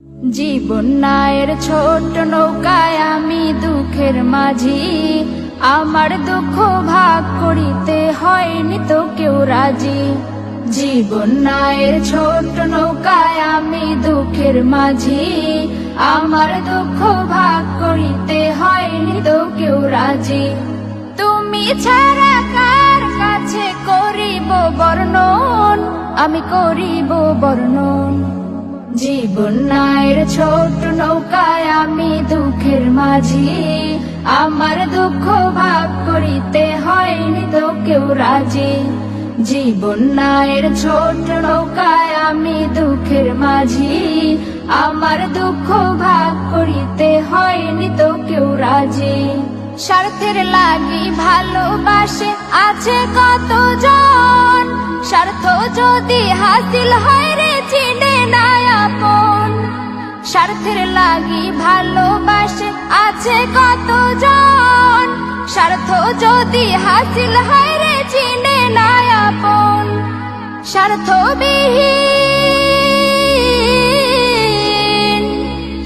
জীবন নায়ের ছোট নৌকায় আমি দুঃখের মাঝি, আমার দুঃখ ভাগ করিতে হয়নি তো কেউ রাজি। জীবন নায়ের ছোট নৌকায় আমি দুঃখের মাঝি, আমার দুঃখ ভাগ করিতে হয়নি তো কেউ রাজি। তুমি ছাড়া কার কাছে করিব বর্ণন, আমি করিব বর্ণন। জীবন নায়ের ছোট নৌকায় আমি দুঃখের মাঝি, আমার দুঃখ ভাগ করিতে হয়নি তো কেউ রাজি। জীবন নায়ের ছোট নৌকায় আমি দুঃখের মাঝি, আমার দুঃখ ভাগ করিতে হয়নি তো কেউ রাজি। স্বার্থের লাগি ভালোবাসে আছে কতজন, স্বার্থ যদি হাসিল হয় রে চিনে না আপন। স্বার্থের লাগি ভালোবাসে আছে কতজন, স্বার্থ যদি হাসিল হয় রে চিনে না আপন।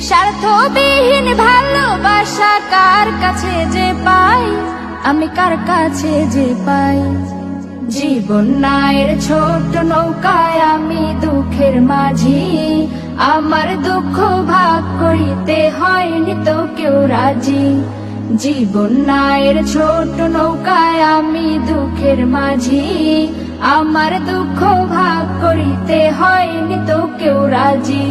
স্বার্থবিহীন ভালোবাসা কার কাছে যে পাই, আমি কার কাছে যে পাই। জীবন নায়ের ছোট নৌকায় আমি দুঃখের মাঝি, আমার দুঃখ ভাগ করিতে হয়নি তো কেউ রাজি। জীবন নায়ের ছোট নৌকায় আমি দুঃখের মাঝি, আমার দুঃখ ভাগ করিতে হয়নি তো কেউ রাজি।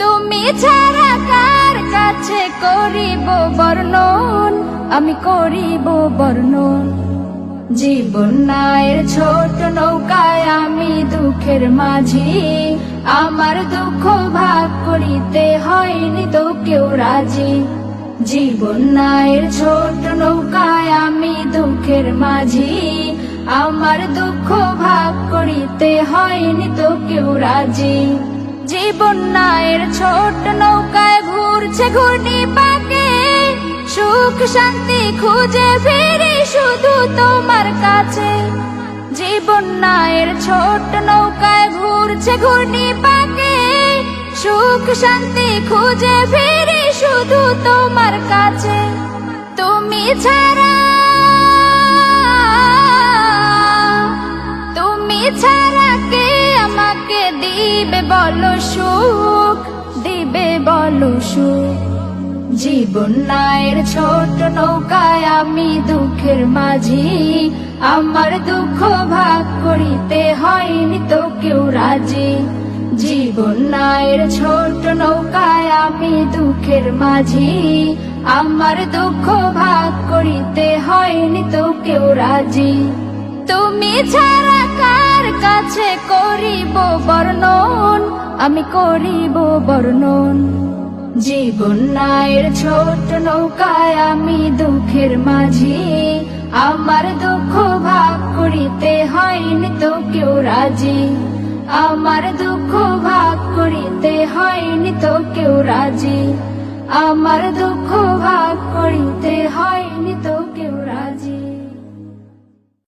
তুমি ছাড়া কার কাছে করিব বর্ণন, আমি করিব বর্ণন। জীবন নায়ের ছোট নৌকায় আমি দুঃখের মাঝি, আমার দুঃখ ভাগ করিতে হয়নি তো কেউ রাজি। জীবন নায়ের ছোট নৌকায় আমি দুঃখের মাঝি, আমার দুঃখ ভাগ করিতে হয়নি তো কেউ রাজি। জীবন নায়ের ছোট নৌকায় ঘুরছে ঘূর্ণি পাকে, সুখ শান্তি খুঁজে ফিরি শুধু তোমার কাছে। জীবন নায়ের ছোট নৌকায় ঘুরছে ঘূর্ণি পাকে, সুখ শান্তি খুঁজে ফিরি শুধু তোমার কাছে। তুমি ছাড়া কে আমাকে দিবে বলো সুখ, দিবে বলো সুখ। জীবন নায়ের ছোট নৌকায় আমি দুঃখের মাঝি, আমার দুঃখ ভাগ করিতে হয়নি তো কেউ রাজি। জীবন নায়ের ছোট নৌকায় আমি দুঃখের মাঝি, আমার দুঃখ ভাগ করিতে হয়নি তো কেউ রাজি। তুমি ছাড়া কার কাছে করিব বর্ণন, আমি করিব বর্ণন। জীবন নায়ের ছোট নৌকায় আমি দুঃখের মাঝি, আমার দুঃখ ভাগ করিতে হয়নি তো কেউ রাজি। আমার দুঃখ ভাগ করিতে হয়নি তো কেউ রাজি, আমার দুঃখ ভাগ করিতে হয়নি তো